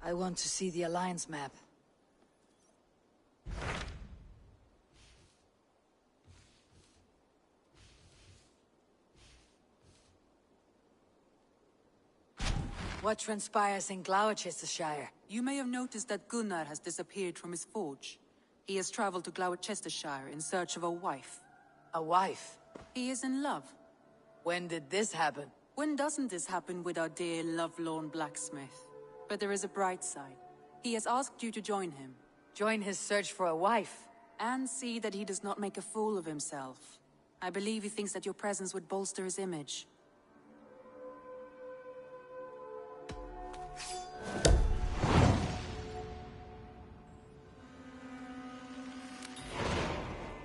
I want to see the Alliance map. What transpires in Gloucestershire? You may have noticed that Gunnar has disappeared from his forge. He has traveled to Gloucestershire in search of a wife. A wife? He is in love. When did this happen? When doesn't this happen with our dear lovelorn blacksmith? But there is a bright side. He has asked you to join him. Join his search for a wife? And see that he does not make a fool of himself. I believe he thinks that your presence would bolster his image.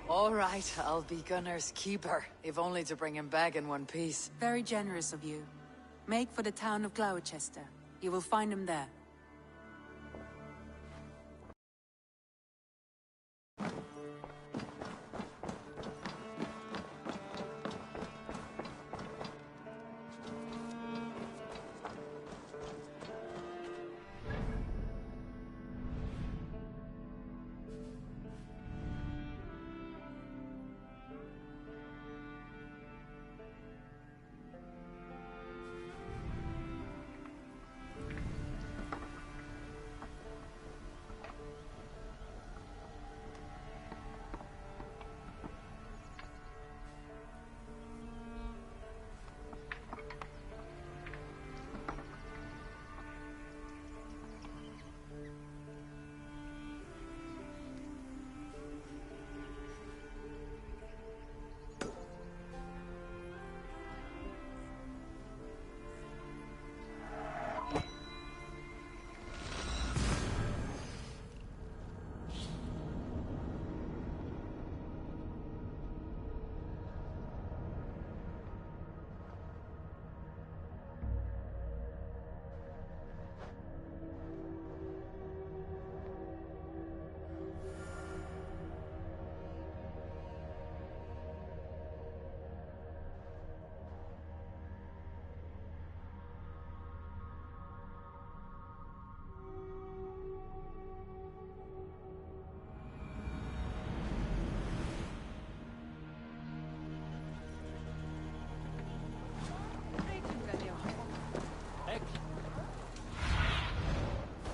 All right, I'll be Gunnar's keeper, if only to bring him back in one piece. Very generous of you. Make for the town of Gloucester. You will find him there.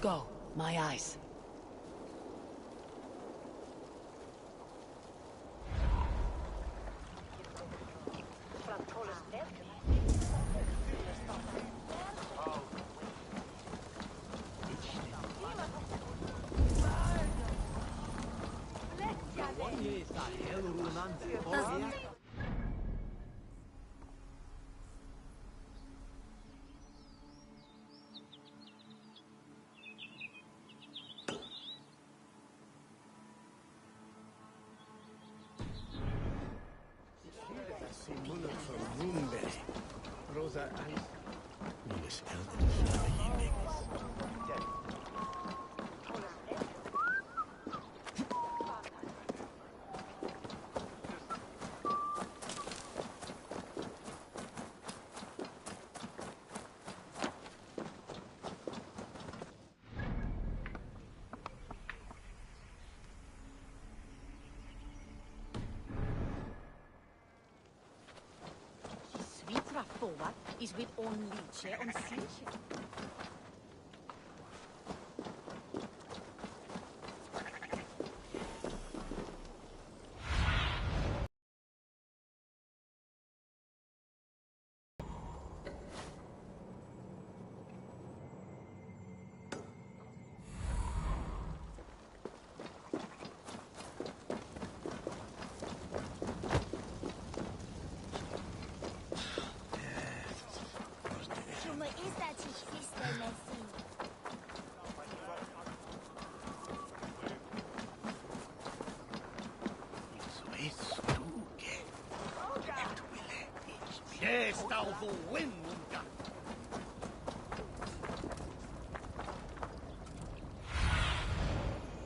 Go, my eyes. Forward is with only chair on station.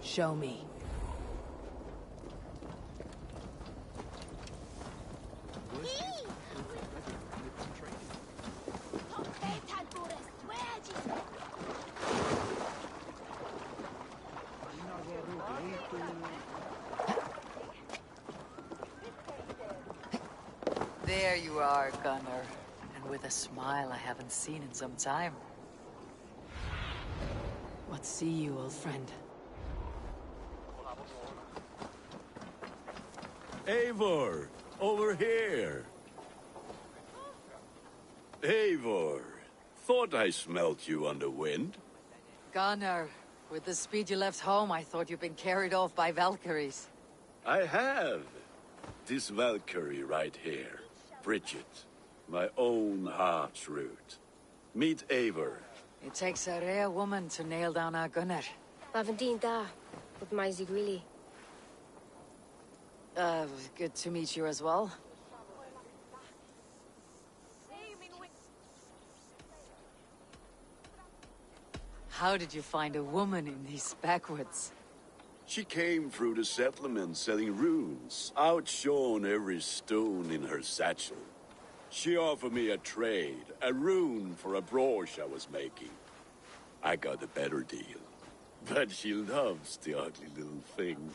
Show me. There you are, Gunnar. And with a smile I haven't seen in some time. What see you, old friend? Eivor! Over here! Eivor! Thought I smelt you on the wind. Gunnar, with the speed you left home, I thought you'd been carried off by Valkyries. I have. This Valkyrie right here. Bridget. My own heart's root. Meet Eivor. It takes a rare woman to nail down our Gunnar. Lavendine da, with Maisy Greeley. Good to meet you as well. How did you find a woman in these backwoods? She came through the settlement selling runes, outshone every stone in her satchel. She offered me a trade, a rune for a brooch I was making. I got a better deal. But she loves the ugly little thing.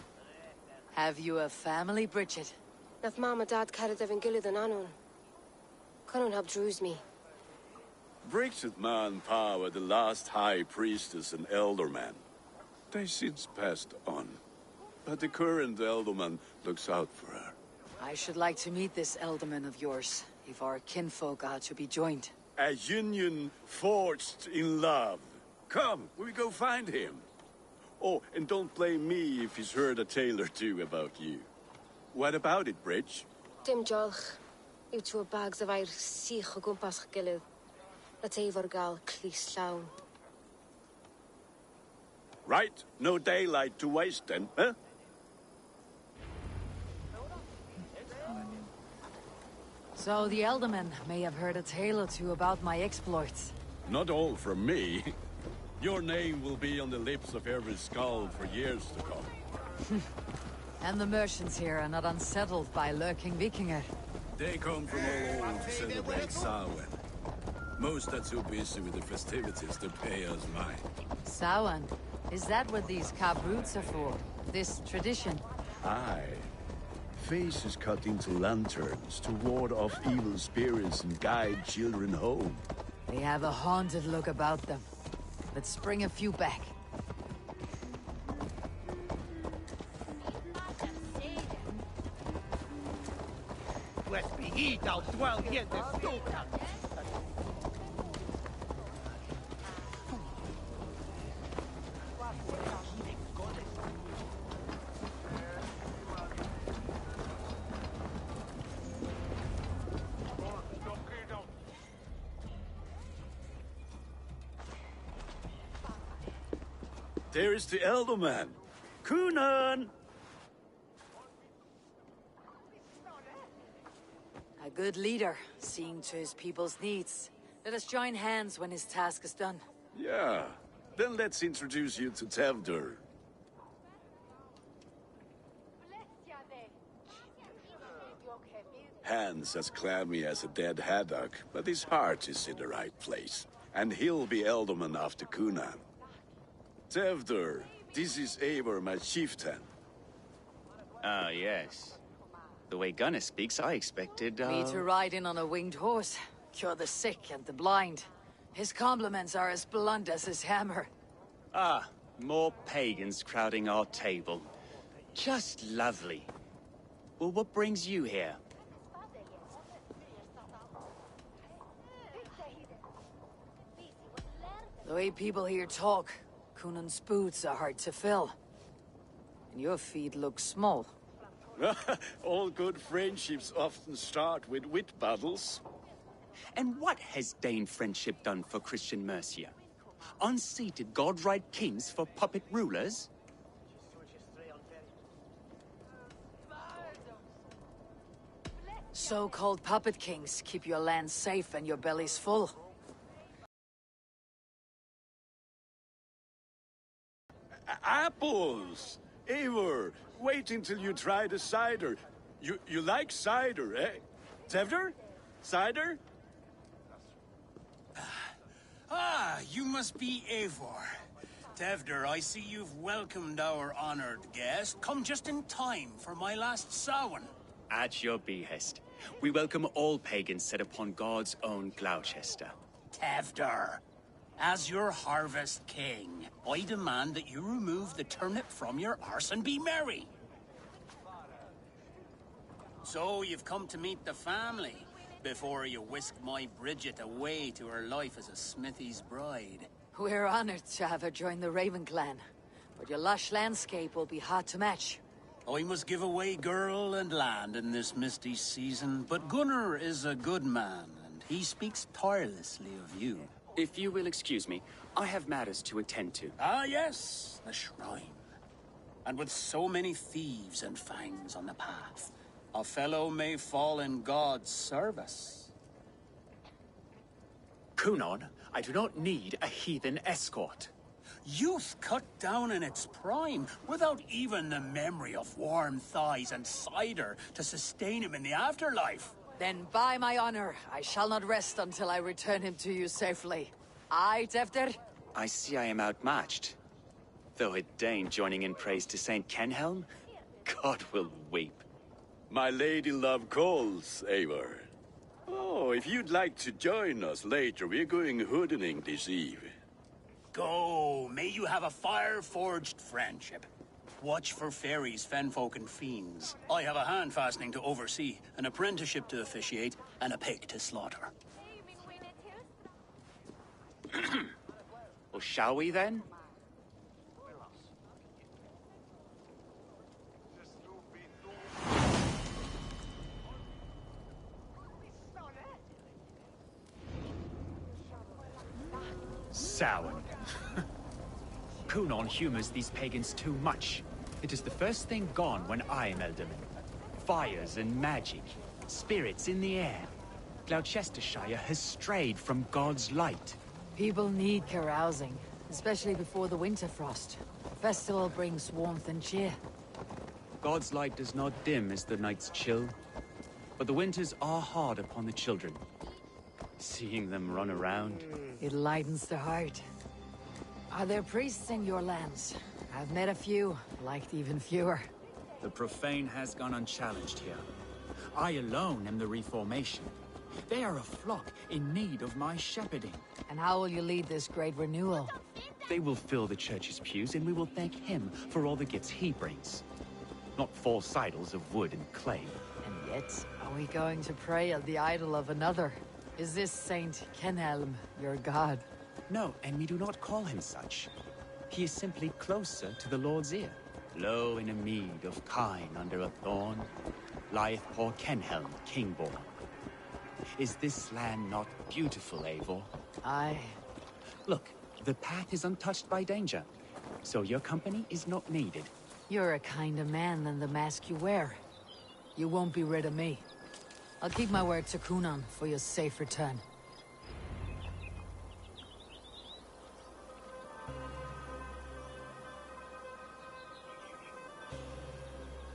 Have you a family, Bridget? Naf mama dad carried Devin Gillid and Anon. Conan helped druise me. Bridget man Pa were the last high priestess and elderman. They since passed on. But the current elderman looks out for her. I should like to meet this elderman of yours, if our kinfolk are to be joined. A union forged in love. Come, we go find him. Oh, and don't blame me if he's heard a tale or two about you. What about it, Bridge? Dim jolch. You two bags of air sich o gwmpas gilydd. Let Eivor gal clis llawn. Right, no daylight to waste then, huh? So the elderman may have heard a tale or two about my exploits. Not all from me. Your name will be on the lips of every skull for years to come. And the merchants here are not unsettled by lurking Vikinger. They come from all over to celebrate Samhain. Most are too busy with the festivities to pay us mind. Samhain? Is that what these cabroots are for? This tradition? Aye. Faces cut into lanterns to ward off evil spirits and guide children home. They have a haunted look about them. Let's bring a few back. There is the Elderman. Kunan! A good leader, seeing to his people's needs. Let us join hands when his task is done. Yeah. Then let's introduce you to Tevdur. Hands as clammy as a dead haddock, but his heart is in the right place. And he'll be Elderman after Kunan. Tevdur, this is Eivor, my chieftain. Ah, yes. The way Gunnar speaks, I expected, Me to ride in on a winged horse, cure the sick and the blind. His compliments are as blunt as his hammer. Ah, more pagans crowding our table. Just lovely. Well, what brings you here? The way people here talk, Kunan's boots are hard to fill. And your feet look small. All good friendships often start with wit battles. And what has Dane friendship done for Christian Mercia? Unseated god-right kings for puppet rulers? So-called puppet kings keep your land safe and your bellies full. Apples! Eivor, wait until you try the cider. You like cider, eh? Tevdur? Cider? Ah, you must be Eivor. Tevdur, I see you've welcomed our honored guest. Come just in time for my last Samhain. At your behest. We welcome all pagans set upon God's own Gloucester. Tevder, as your harvest king, I demand that you remove the turnip from your arse and be merry. So you've come to meet the family, before you whisk my Bridget away to her life as a smithy's bride. We're honored to have her join the Raven clan, but your lush landscape will be hard to match. I must give away girl and land in this misty season, but Gunnar is a good man, and he speaks tirelessly of you. If you will excuse me, I have matters to attend to. Ah, yes, the shrine. And with so many thieves and fangs on the path, a fellow may fall in God's service. Kunon, I do not need a heathen escort. Youth cut down in its prime, without even the memory of warm thighs and cider to sustain him in the afterlife. Then by my honor, I shall not rest until I return him to you safely. Aye, Tefter? I see I am outmatched. Though a Dane joining in praise to Saint Kenhelm, God will weep. My lady love calls, Eivor. Oh, if you'd like to join us later, we're going hoodening this eve. Go, may you have a fire-forged friendship. Watch for fairies, fenfolk, and fiends. I have a hand fastening to oversee, an apprenticeship to officiate, and a pig to slaughter. Well, shall we then? Sour. Kunon humors these pagans too much. It is the first thing gone when I am Elderman. Fires and magic, spirits in the air. Gloucestershire has strayed from God's light. People need carousing, especially before the winter frost. The festival brings warmth and cheer. God's light does not dim as the nights chill, but the winters are hard upon the children. Seeing them run around... It lightens the heart. Are there priests in your lands? I've met a few, liked even fewer. The profane has gone unchallenged here. I alone am the Reformation. They are a flock in need of my shepherding. And how will you lead this great renewal? They will fill the church's pews, and we will thank him for all the gifts he brings. Not false idols of wood and clay. And yet, are we going to pray at the idol of another? Is this Saint Kenhelm your god? No, and we do not call him such. He is simply closer to the Lord's ear. Low in a mead of kine under a thorn, lieth poor Kenhelm, king-born. Is this land not beautiful, Eivor? Aye. Look, the path is untouched by danger, so your company is not needed. You're a kinder man than the mask you wear. You won't be rid of me. I'll keep my word to Kunon for your safe return.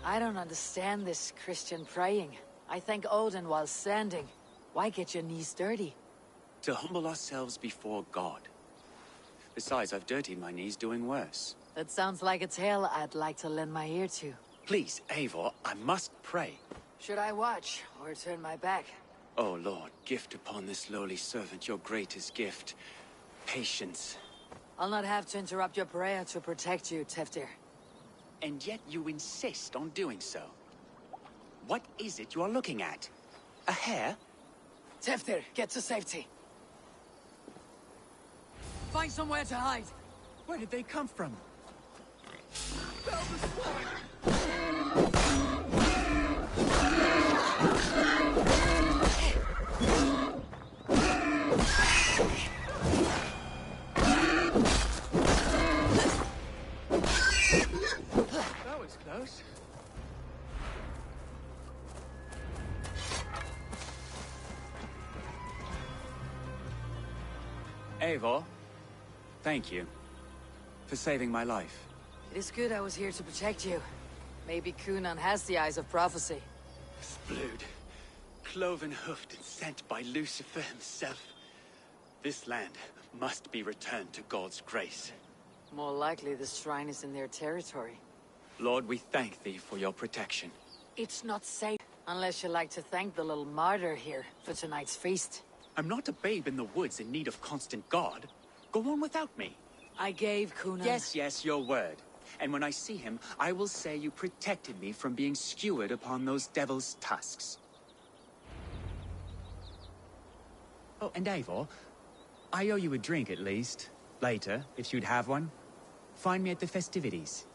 I don't understand this Christian praying. I thank Odin while standing. Why get your knees dirty? To humble ourselves before God. Besides, I've dirtied my knees doing worse. That sounds like a tale I'd like to lend my ear to. Please, Eivor, I must pray. Should I watch, or turn my back? Oh Lord, gift upon this lowly servant your greatest gift. Patience. I'll not have to interrupt your prayer to protect you, Teftir. And yet you insist on doing so. What is it you are looking at? A hare? Teftir, get to safety. Find somewhere to hide. Where did they come from? That was close. Eivor, thank you for saving my life. It is good I was here to protect you. Maybe Kunon has the eyes of prophecy. Splued, cloven-hoofed and sent by Lucifer himself. This land must be returned to God's grace. More likely the shrine is in their territory. Lord, we thank thee for your protection. It's not safe. Unless you like to thank the little martyr here for tonight's feast. I'm not a babe in the woods in need of constant guard. Go on without me. I gave Kunan... Yes, your word. And when I see him, I will say you protected me from being skewered upon those devil's tusks. Oh, and Eivor, I owe you a drink at least. Later, if you'd have one. Find me at the festivities.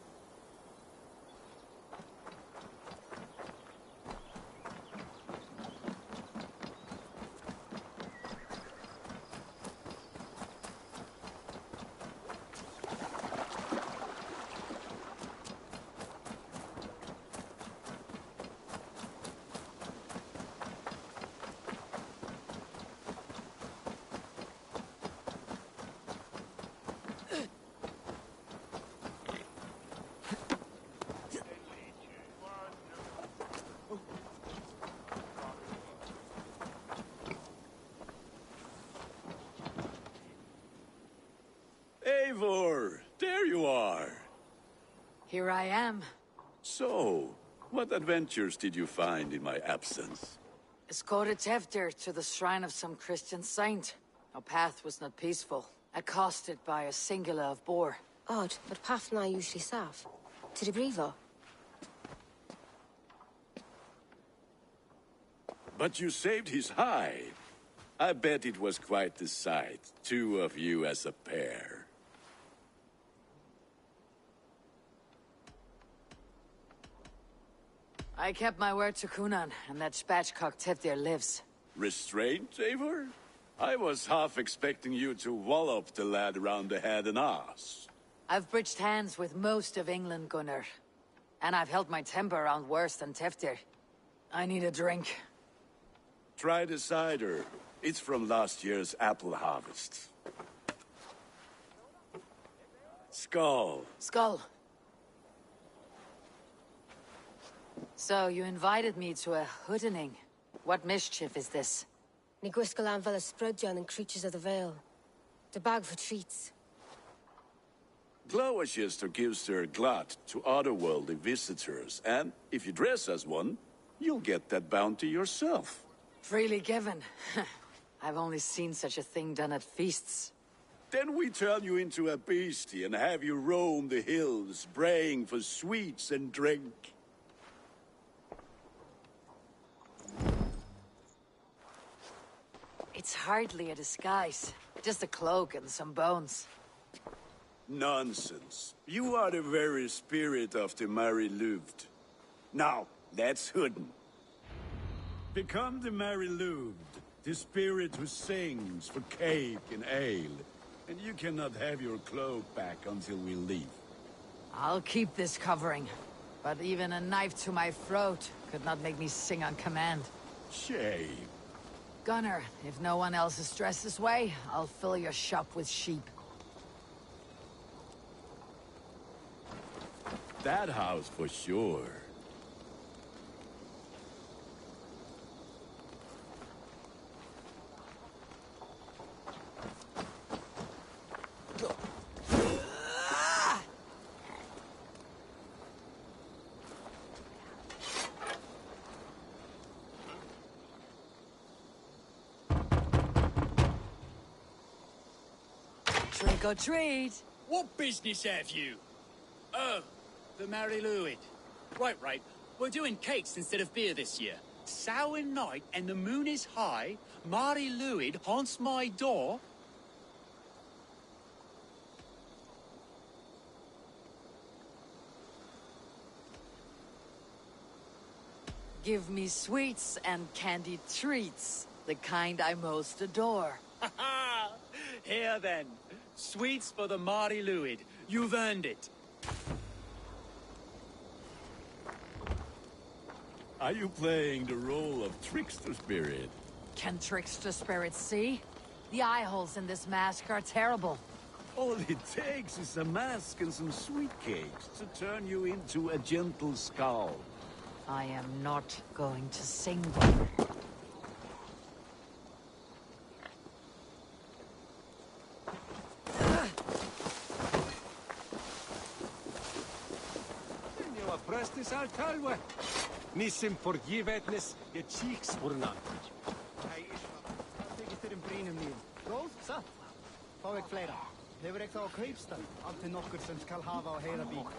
Eivor, there you are. Here I am. So, what adventures did you find in my absence? Escorted Teftir to the shrine of some Christian saint. Our path was not peaceful. Accosted by a singular of boar. Odd, but path na usually safe. To the Brevo. But you saved his hide. I bet it was quite the sight. Two of you as a pair. I kept my word to Kunan, and that spatchcock Teftir lives. Restraint, Eivor? I was half expecting you to wallop the lad around the head and ass. I've bridged hands with most of England, Gunnar. And I've held my temper around worse than Teftir. I need a drink. Try the cider. It's from last year's apple harvest. Skull. Skull. So, you invited me to a hoodening. What mischief is this? Ni gwisgalan fel ysbrydion and creatures of the Vale. The bag for treats. Gloucester gives their glut to otherworldly visitors, and if you dress as one, you'll get that bounty yourself. Freely given. I've only seen such a thing done at feasts. Then we turn you into a beastie and have you roam the hills, braying for sweets and drink. It's hardly a disguise. Just a cloak and some bones. Nonsense. You are the very spirit of the Mary Louved. Now, let's hoodin. Become the Mary Louved, the spirit who sings for cake and ale. And you cannot have your cloak back until we leave. I'll keep this covering. But even a knife to my throat could not make me sing on command. Shame. Gunnar, if no one else is dressed this way, I'll fill your shop with sheep. That house for sure. Trick or treat! What business have you? Oh, the Mary Louid. Right. We're doing cakes instead of beer this year. Sour night and the moon is high. Mary Louid haunts my door. Give me sweets and candied treats, the kind I most adore. Here then, sweets for the Mary Louid. You've earned it. Are you playing the role of trickster spirit? Can trickster spirits see? The eye holes in this mask are terrible. All it takes is a mask and some sweet cakes to turn you into a gentle skull. I am not going to sing them. Prestis al talwe. Nissim forgivetnes je cheeks urnan. Þykist þér brínum mín. Góð, satt. Fá ekki fleira. Hefur ekki þá á kaupstað. Allt til nokkur sem skal hafa á heyra bík.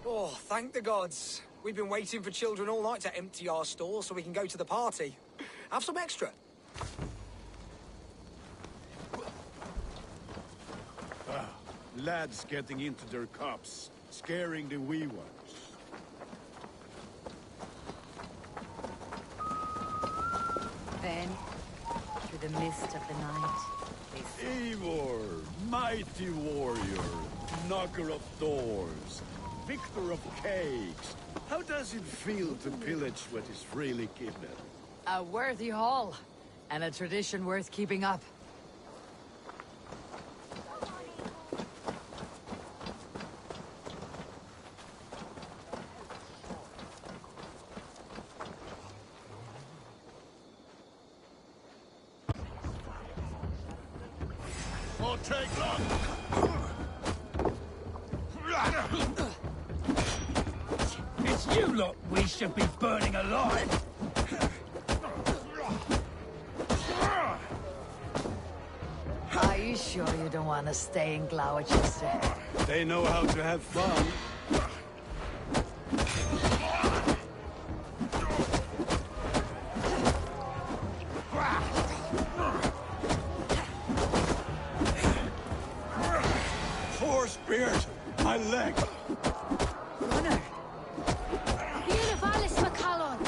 Oh, thank the gods. We've been waiting for children all night to empty our stores so we can go to the party. Have some extra. Lads getting into their cups, scaring the wee ones. Then, through the mist of the night, Eivor, mighty warrior, knocker of doors, victor of cakes. How does it feel to pillage what is freely given? a worthy haul, and a tradition worth keeping up. Won't take long. It's you lot we should be burning alive. Are you sure you don't want to stay in Gloucester? They know how to have fun. Four spears! My leg! Runner! Bíanavalis Macallon!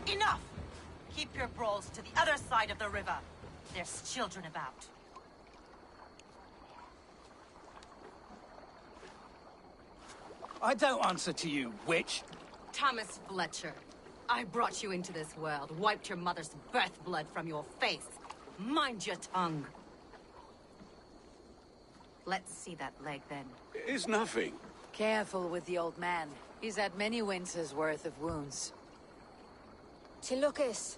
Enough! Keep your brawls to the other side of the river. There's children about. I don't answer to you, witch. Thomas Fletcher, I brought you into this world, wiped your mother's birth blood from your face. Mind your tongue. Let's see that leg, then. It's nothing. Careful with the old man. He's had many winters' worth of wounds. Till Lucas.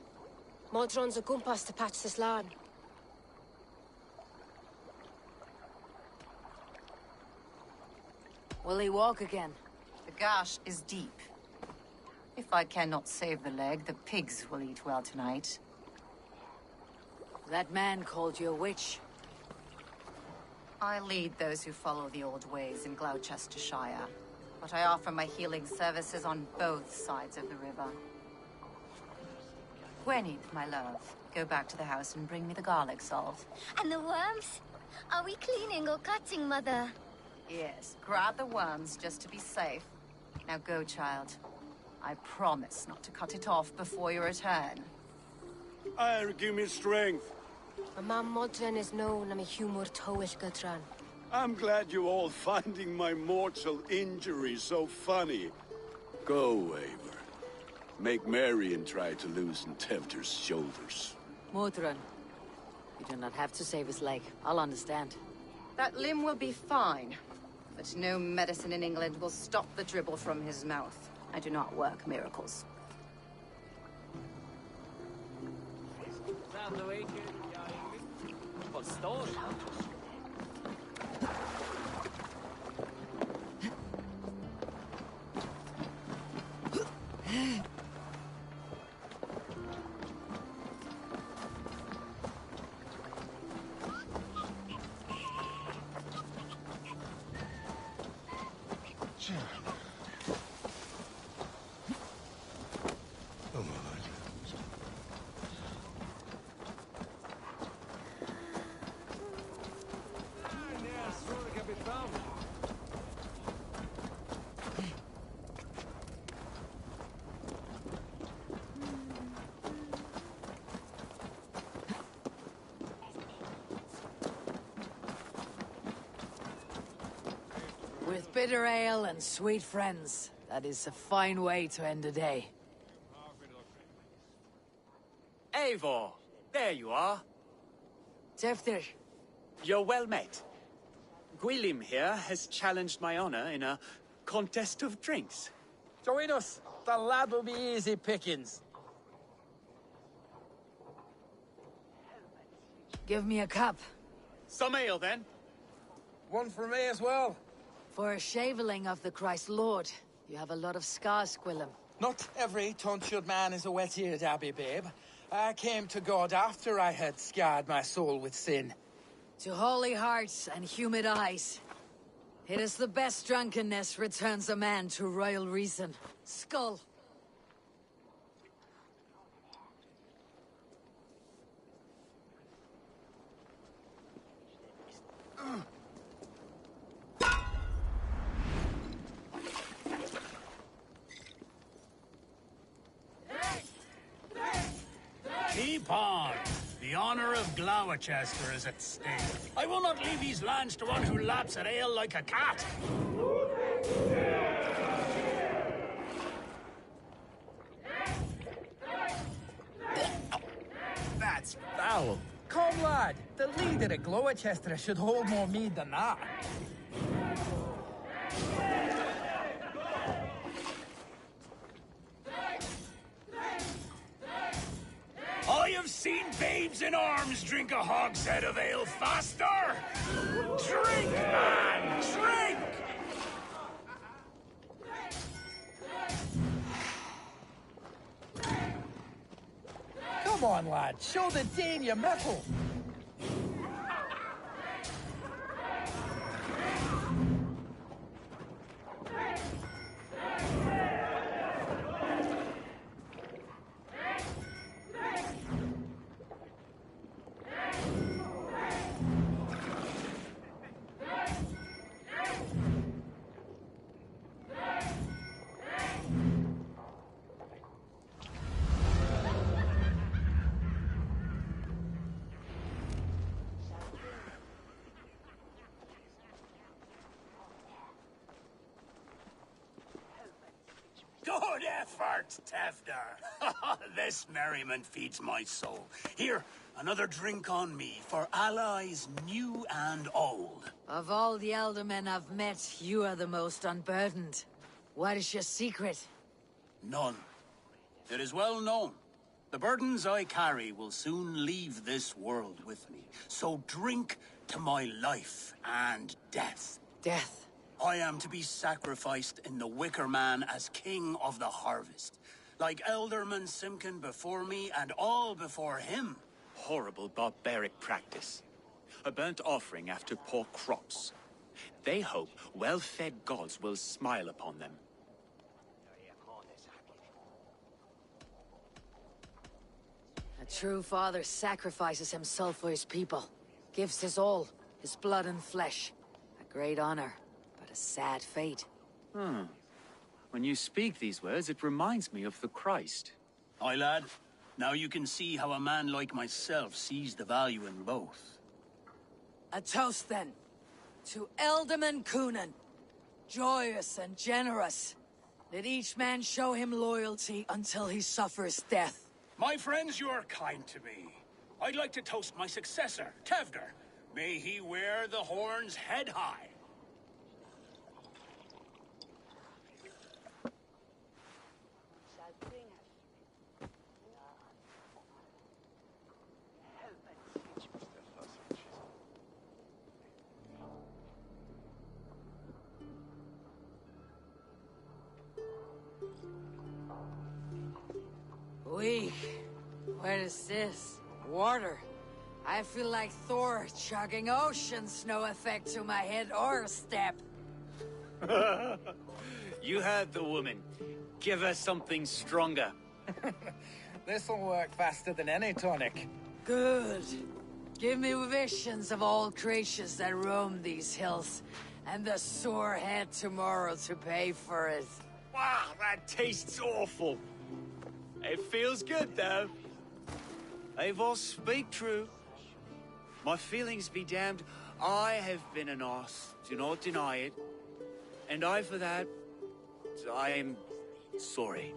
Modron's a gumpas to patch this lawn. Will he walk again? The gash is deep. If I cannot save the leg, the pigs will eat well tonight. That man called you a witch. I lead those who follow the old ways in Gloucestershire, but I offer my healing services on both sides of the river. Gwenny, my love, go back to the house and bring me the garlic salt. And the worms? Are we cleaning or cutting, Mother? Yes, grab the worms just to be safe. Now go, child. I promise not to cut it off before you return. I'll give me strength. A man Modron is known am a humor towish Gudran. I'm glad you all finding my mortal injury so funny. Go, Eivor. Make merry and try to loosen Tempter's shoulders. Modron, you do not have to save his leg. I'll understand. That limb will be fine, but no medicine in England will stop the dribble from his mouth. I do not work miracles. With bitter ale and sweet friends, that is a fine way to end a day. Eivor, there you are. Teftir. You're well met. Gwilym here has challenged my honor in a contest of drinks. Join us. The lad will be easy pickings. Give me a cup. Some ale, then. One for me as well. For a shaveling of the Christ Lord, you have a lot of scars, Gwilym. Not every tonsured man is a wet-eared abbey, babe. I came to God after I had scarred my soul with sin. To holy hearts and humid eyes. It is the best drunkenness returns a man to royal reason. Skull. Keep on. The honor of Gloucester is at stake. I will not leave these lands to one who laps at ale like a cat. That's foul. Come, lad. The leader at Gloucester should hold more mead than that. I have seen babes in arms drink a hogshead of ale faster! Drink, man! Drink! Come on, lad. Show the Dane your mettle. Good effort, Tefter. This merriment feeds my soul. Here, another drink on me for allies new and old. Of all the elder men I've met, you are the most unburdened. What is your secret? None. It is well known. The burdens I carry will soon leave this world with me. So drink to my life and death. Death? I am to be sacrificed in the Wicker Man as king of the harvest. Like Elderman Simkin before me and all before him. Horrible barbaric practice. A burnt offering after poor crops. They hope well-fed gods will smile upon them. A true father sacrifices himself for his people. Gives his all, his blood and flesh. A great honor, but a sad fate. When you speak these words, it reminds me of the Christ. Aye, lad. Now you can see how a man like myself sees the value in both. A toast, then. To Elderman Coonan. Joyous and generous. Let each man show him loyalty until he suffers death. My friends, you are kind to me. I'd like to toast my successor, Tevder. May he wear the horns head high. Weak. What is this? Water. I feel like Thor chugging oceans, no effect to my head or step. You heard the woman. Give her something stronger. This'll work faster than any tonic. Good. Give me visions of all creatures that roam these hills, and the sore head tomorrow to pay for it. Wow, that tastes awful. It feels good, though. Eivor, speak true. My feelings be damned. I have been an arse, do not deny it. And I, for that, I am sorry.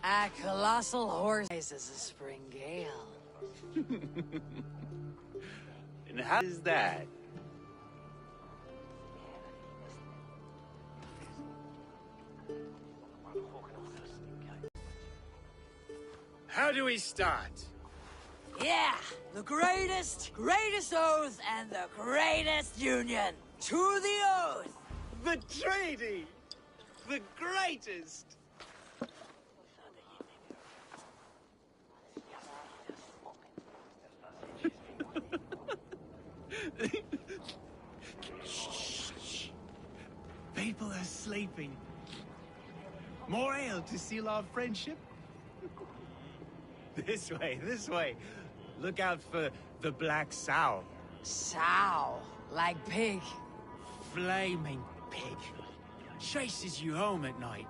A colossal horse is a spring gale. And how is that? How do we start? Yeah, the greatest oath and the greatest union. To the oath! The treaty! The greatest! Shh. People are sleeping. More ale to seal our friendship? This way. Look out for the black sow. Sow, like pig. Flaming pig. Chases you home at night.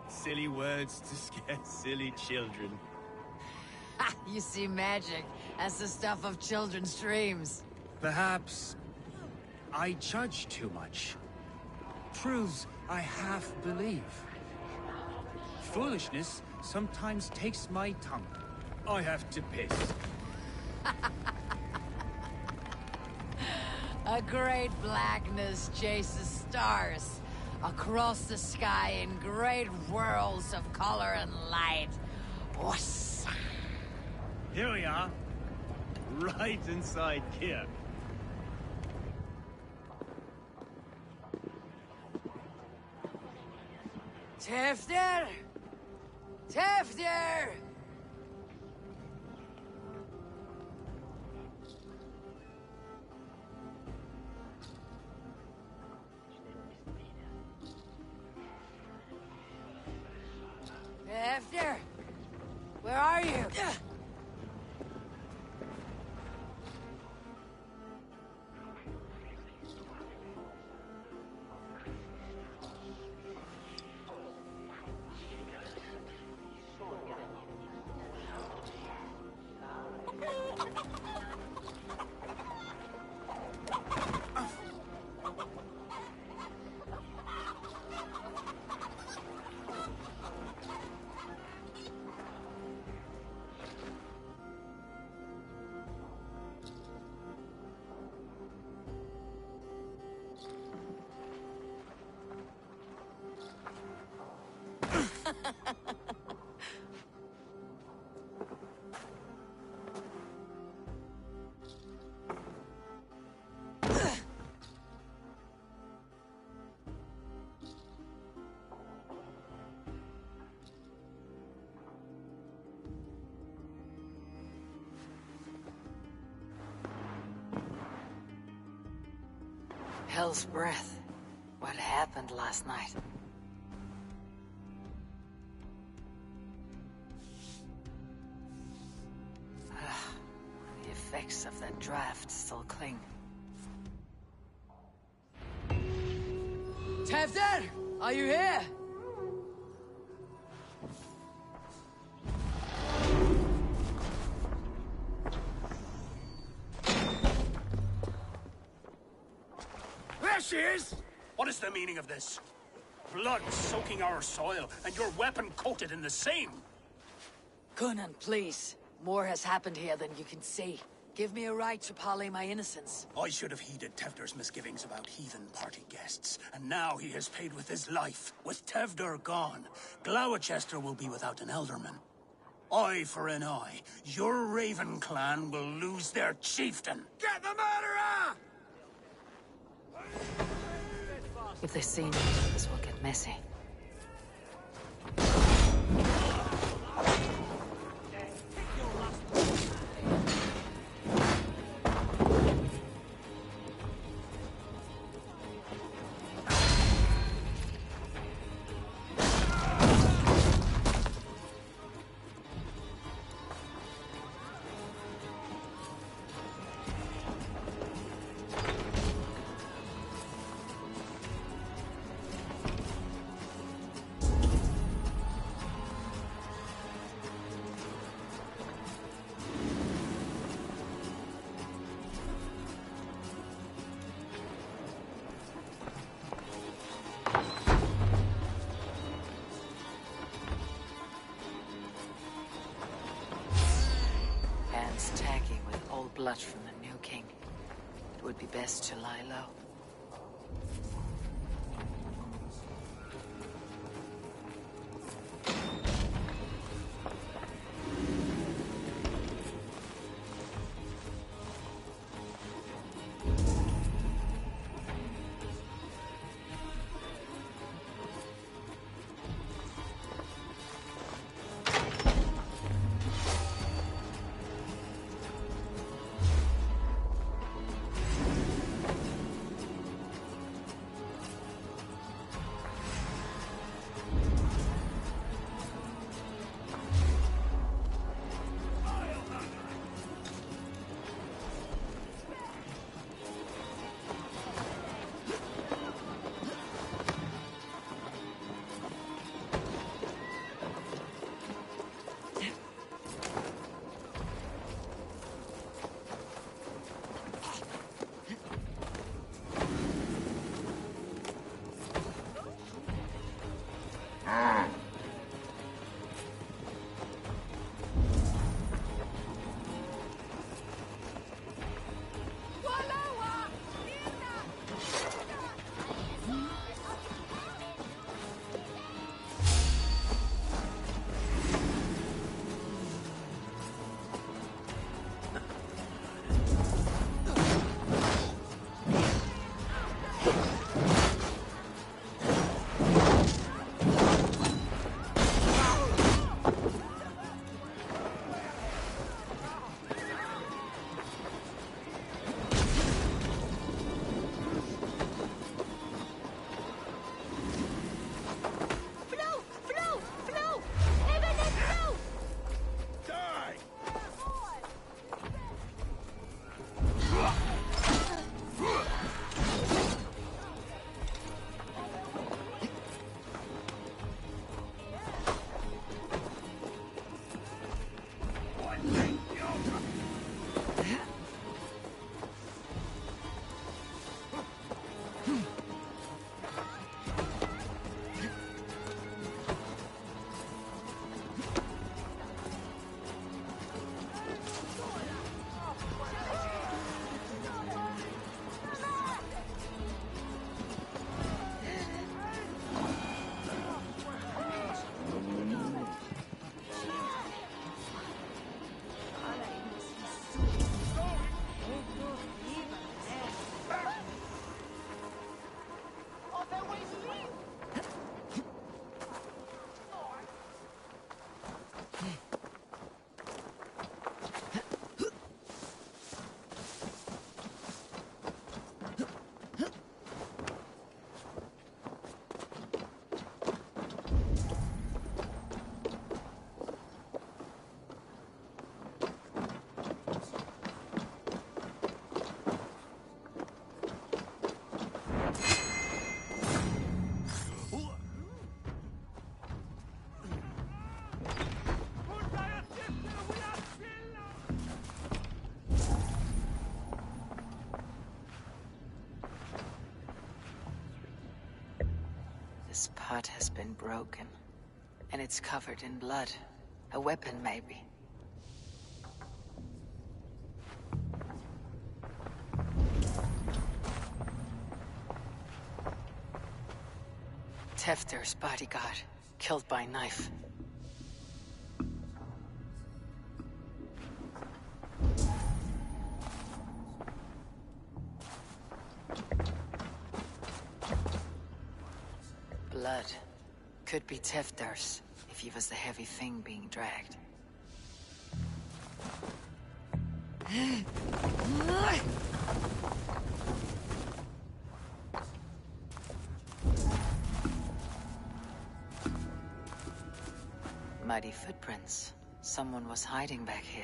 Silly words to scare silly children. Ha! You see magic. That's the stuff of children's dreams. Perhaps I judge too much. Truths I half believe. Foolishness sometimes takes my tongue. I have to piss. A great blackness chases stars across the sky in great whirls of color and light. Whoosh. Here we are. Right inside here. Tefter! Tefter! Tefter! Where are you? Hell's breath. What happened last night? The effects of that draft still cling. Tefter! Are you here? There she is! What is the meaning of this? Blood soaking our soil, and your weapon coated in the same. Conan, please. More has happened here than you can see. Give me a right to parley my innocence. I should have heeded Tevder's misgivings about heathen party guests, and now he has paid with his life. With Tevder gone, Gloucester will be without an ealdorman. Eye for an eye. Your Raven clan will lose their chieftain. Get the murderer! If they see me, this will get messy. Tacky with old blood from the new king. It would be best to lie low. This pot has been broken, and it's covered in blood. A weapon, maybe. Tefter's bodyguard, killed by knife. Blood. Could be Tefter's, if he was the heavy thing being dragged. Muddy footprints. Someone was hiding back here.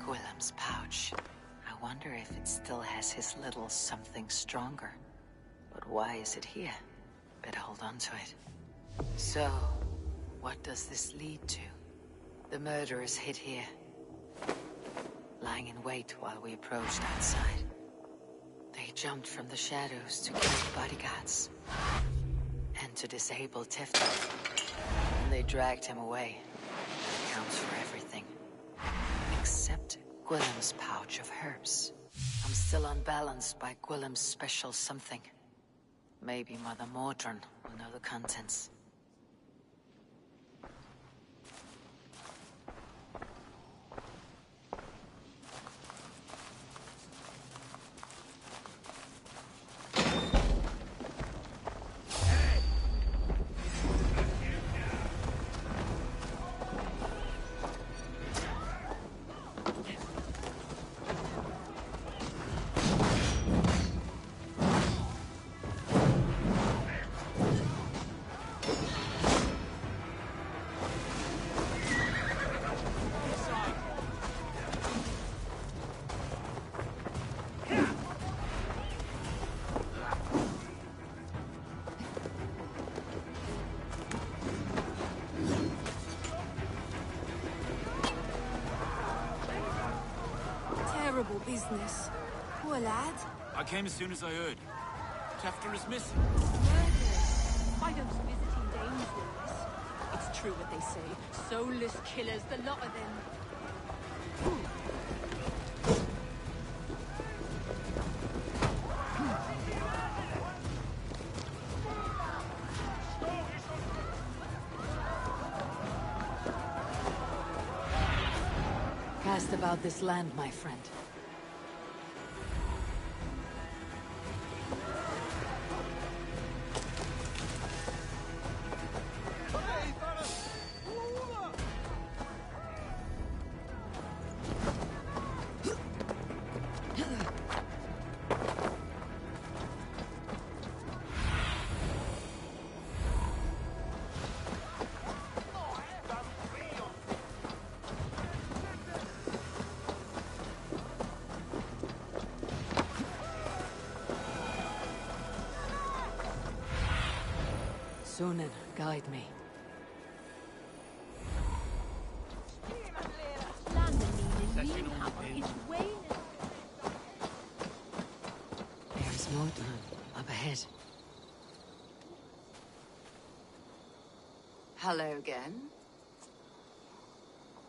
Gwillem's pouch. I wonder if it still has his little something stronger. But why is it here? Better hold on to it. So, what does this lead to? The murderers hid here, lying in wait while we approached outside. They jumped from the shadows to kill bodyguards and to disable Tefter. And they dragged him away. That accounts for everything. Except Gwillem's pouch of herbs. I'm still unbalanced by Gwillem's special something. Maybe Mother Mordran will know the contents. Terrible business. Poor lad. I came as soon as I heard. Tefter is missing. By those visiting dames, Lewis. It's true what they say. Soulless killers, the lot of them. Cast about this land, my friend. Sunan, guide me. There's Mordran up ahead. Hello again.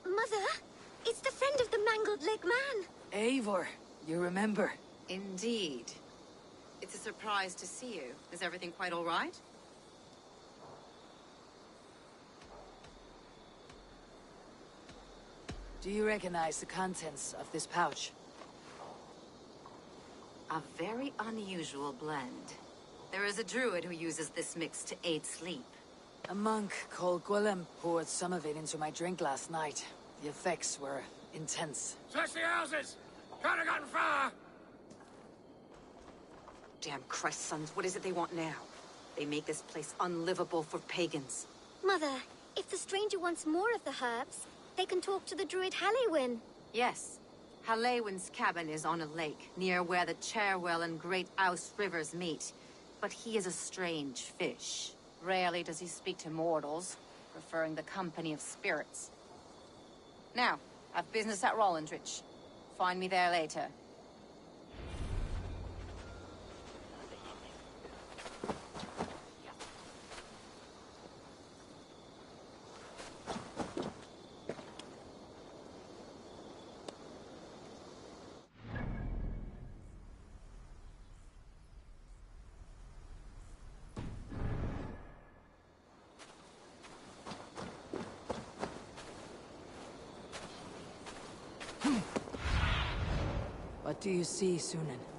Mother, it's the friend of the mangled leg man. Eivor, you remember? Indeed. It's a surprise to see you. Is everything quite all right? Do you recognize the contents of this pouch? A very unusual blend. There is a druid who uses this mix to aid sleep. A monk called Gwillem poured some of it into my drink last night. The effects were intense. Search the houses! Can't have gotten far! Damn Christ, sons, what is it they want now? They make this place unlivable for pagans. Mother, if the stranger wants more of the herbs, they can talk to the druid Halliwyn. Yes. Halewin's cabin is on a lake, near where the Cherwell and Great Ouse rivers meet. But he is a strange fish. Rarely does he speak to mortals, preferring the company of spirits. Now, I've business at Rollandridge. Find me there later. What do you see, Sunan?